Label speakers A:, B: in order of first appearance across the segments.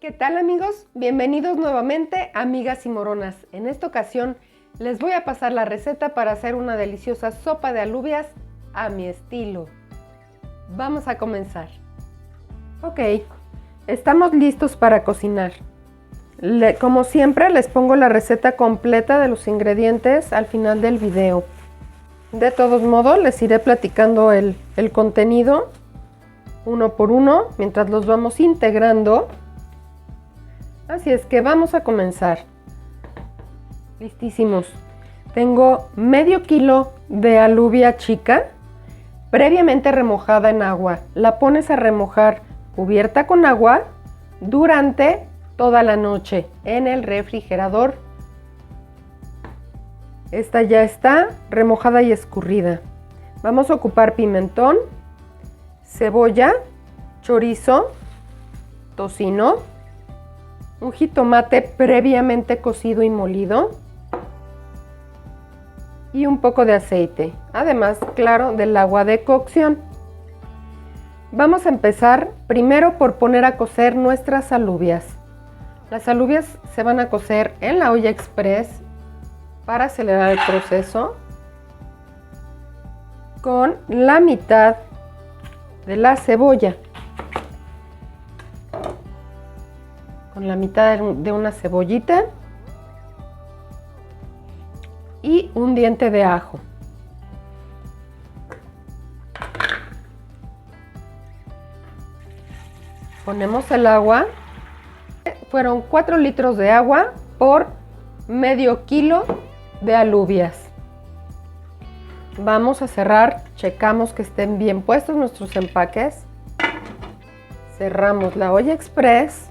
A: ¿Qué tal, amigos? Bienvenidos nuevamente a Amigas y Moronas. En esta ocasión les voy a pasar la receta para hacer una deliciosa sopa de alubias a mi estilo. Vamos a comenzar. Ok, estamos listos para cocinar. Como siempre, les pongo la receta completa de los ingredientes al final del video. De todos modos, les iré platicando el contenido uno por uno mientras los vamos integrando. Así es que vamos a comenzar. Listísimos. Tengo medio kilo de alubia chica previamente remojada en agua. La pones a remojar cubierta con agua durante toda la noche en el refrigerador. Esta ya está remojada y escurrida. Vamos a ocupar pimentón, cebolla, chorizo, tocino, un jitomate previamente cocido y molido y un poco de aceite, además, claro, del agua de cocción. Vamos a empezar primero por poner a cocer nuestras alubias. Las alubias se van a cocer en la olla express para acelerar el proceso con la mitad de la cebolla. Con la mitad de una cebollita y un diente de ajo. Ponemos el agua. Fueron 4 litros de agua por medio kilo de alubias. Vamos a cerrar, checamos que estén bien puestos nuestros empaques. Cerramos la olla express.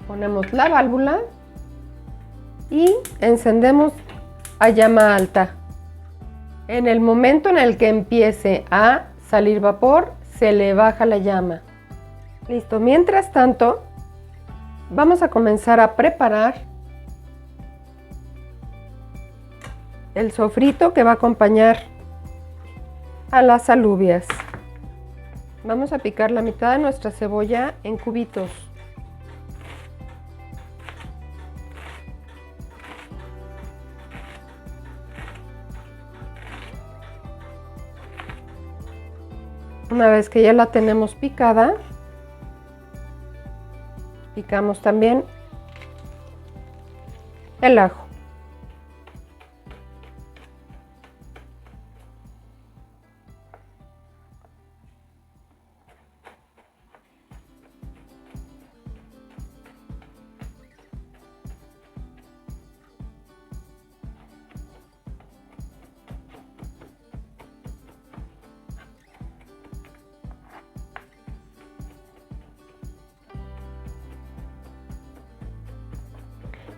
A: Ponemos la válvula y encendemos a llama alta. En el momento en el que empiece a salir vapor, se le baja la llama. Listo, mientras tanto, vamos a comenzar a preparar el sofrito que va a acompañar a las alubias. Vamos a picar la mitad de nuestra cebolla en cubitos. Una vez que ya la tenemos picada, picamos también el ajo.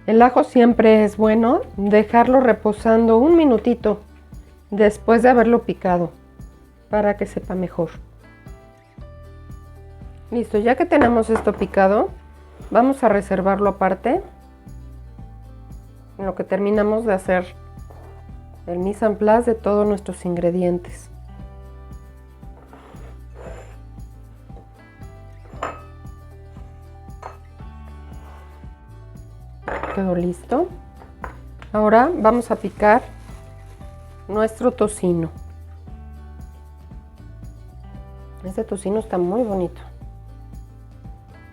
A: El ajo siempre es bueno dejarlo reposando un minutito después de haberlo picado para que sepa mejor. Listo, ya que tenemos esto picado, vamos a reservarlo aparte en lo que terminamos de hacer el mise en place de todos nuestros ingredientes. Quedó listo. Ahora vamos a picar nuestro tocino. Este tocino está muy bonito.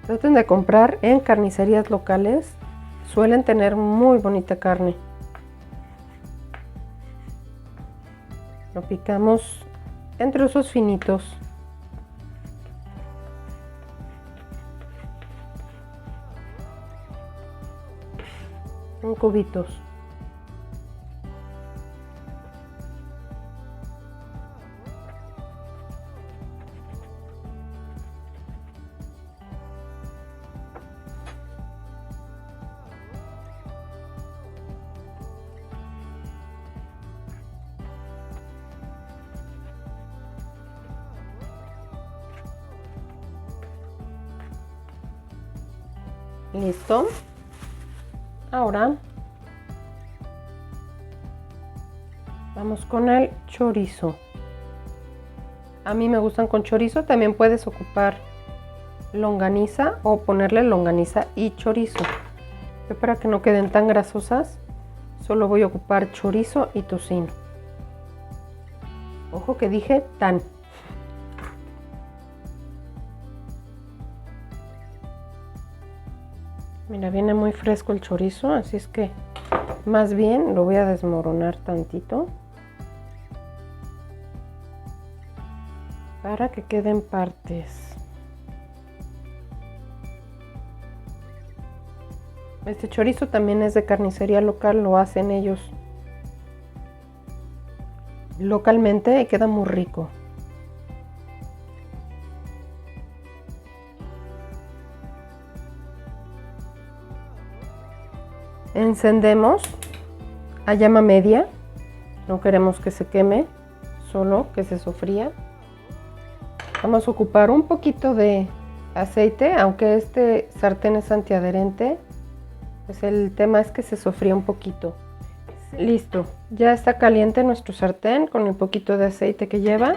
A: Traten de comprar en carnicerías locales. Suelen tener muy bonita carne. Lo picamos en trozos finitos. En cubitos. Listo. Ahora vamos con el chorizo. A mí me gustan con chorizo, también puedes ocupar longaniza o ponerle longaniza y chorizo. Yo, para que no queden tan grasosas, solo voy a ocupar chorizo y tocino. Ojo que dije tan. Mira, viene muy fresco el chorizo, así es que más bien lo voy a desmoronar tantito para que queden partes. Este chorizo también es de carnicería local, lo hacen ellos localmente y queda muy rico. Encendemos a llama media, no queremos que se queme, solo que se sofría. Vamos a ocupar un poquito de aceite, aunque este sartén es antiadherente, pues el tema es que se sofría un poquito. Listo, ya está caliente nuestro sartén con el poquito de aceite que lleva.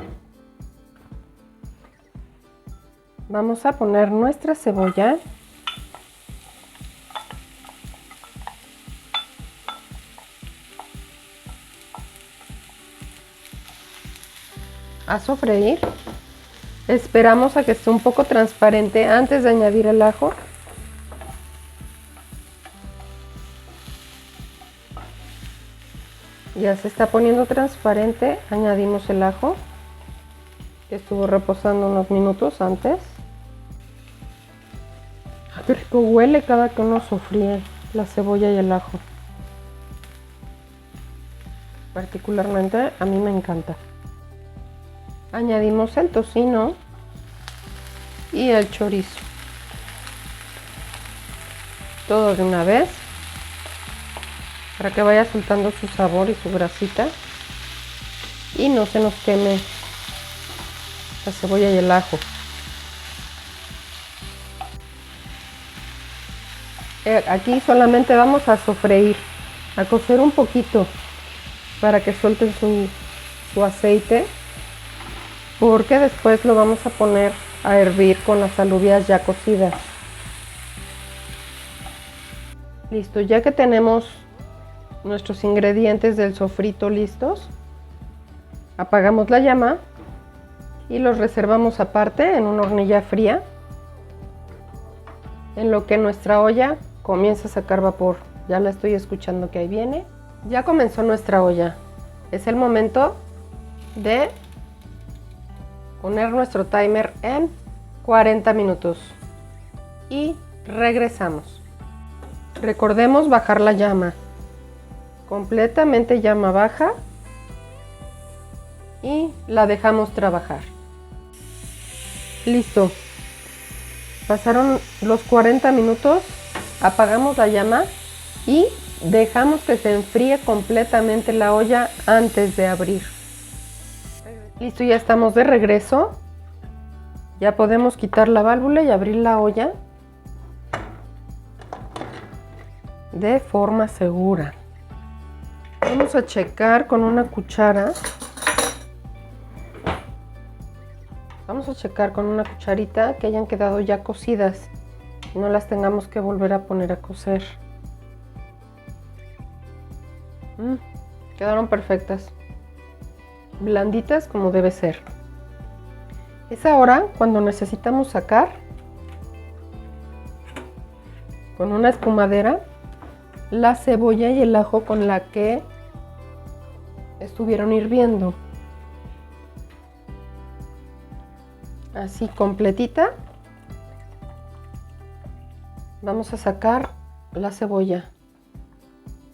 A: Vamos a poner nuestra cebolla. A sofreír. Esperamos a que esté un poco transparente antes de añadir el ajo. Ya se está poniendo transparente, añadimos el ajo, que estuvo reposando unos minutos antes. Qué rico huele cada que uno sofríe la cebolla y el ajo. Particularmente a mí me encanta. Añadimos el tocino y el chorizo. Todo de una vez, para que vaya soltando su sabor y su grasita y no se nos queme la cebolla y el ajo. Aquí solamente vamos a sofreír, a cocer un poquito para que suelten su aceite, porque después lo vamos a poner a hervir con las alubias ya cocidas. Listo, ya que tenemos nuestros ingredientes del sofrito listos, apagamos la llama y los reservamos aparte en una hornilla fría, en lo que nuestra olla comienza a sacar vapor. Ya la estoy escuchando que ahí viene. Ya comenzó nuestra olla. Es el momento de poner nuestro timer en 40 minutos y regresamos. Recordemos bajar la llama, completamente llama baja, y la dejamos trabajar. Listo, pasaron los 40 minutos, apagamos la llama y dejamos que se enfríe completamente la olla antes de abrir. Listo, ya estamos de regreso. Ya podemos quitar la válvula y abrir la olla de forma segura. Vamos a checar con una cuchara. Vamos a checar con una cucharita que hayan quedado ya cocidas. No las tengamos que volver a poner a cocer. Quedaron perfectas. Blanditas como debe ser. Es ahora cuando necesitamos sacar con una espumadera la cebolla y el ajo con la que estuvieron hirviendo. Así completita. Vamos a sacar la cebolla.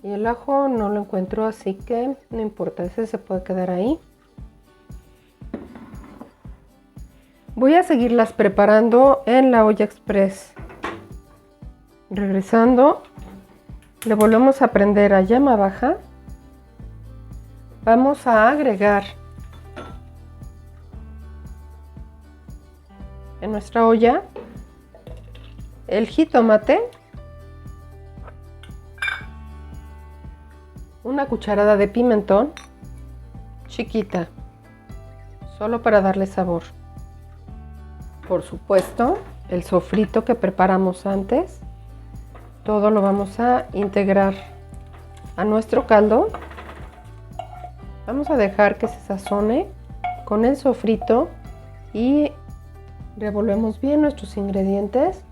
A: Y el ajo no lo encuentro, así que no importa, ese se puede quedar ahí. Voy a seguirlas preparando en la olla express. Regresando, le volvemos a prender a llama baja. Vamos a agregar en nuestra olla el jitomate, una cucharada de pimentón chiquita, solo para darle sabor. Por supuesto, el sofrito que preparamos antes. Todo lo vamos a integrar a nuestro caldo. Vamos a dejar que se sazone con el sofrito y revolvemos bien nuestros ingredientes.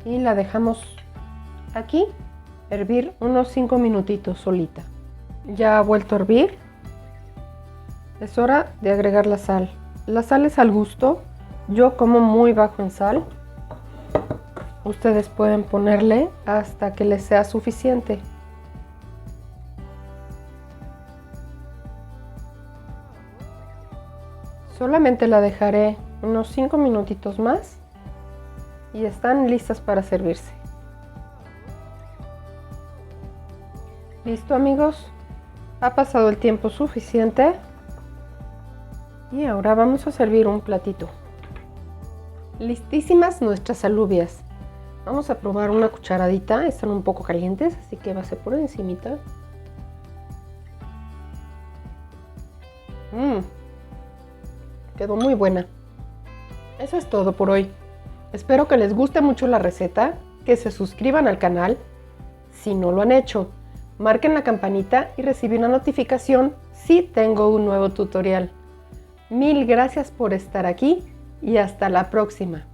A: Y la dejamos aquí hervir unos 5 minutitos solita. Ya ha vuelto a hervir. Es hora de agregar la sal. La sal es al gusto. Yo como muy bajo en sal. Ustedes pueden ponerle hasta que les sea suficiente. Solamente la dejaré unos 5 minutitos más y están listas para servirse. Listo, amigos, ha pasado el tiempo suficiente y ahora vamos a servir un platito. Listísimas nuestras alubias. Vamos a probar una cucharadita, están un poco calientes, así que va a ser por encimita. Quedó muy buena. Eso es todo por hoy. Espero que les guste mucho la receta, que se suscriban al canal. Si no lo han hecho, marquen la campanita y reciban una notificación si tengo un nuevo tutorial. Mil gracias por estar aquí y hasta la próxima.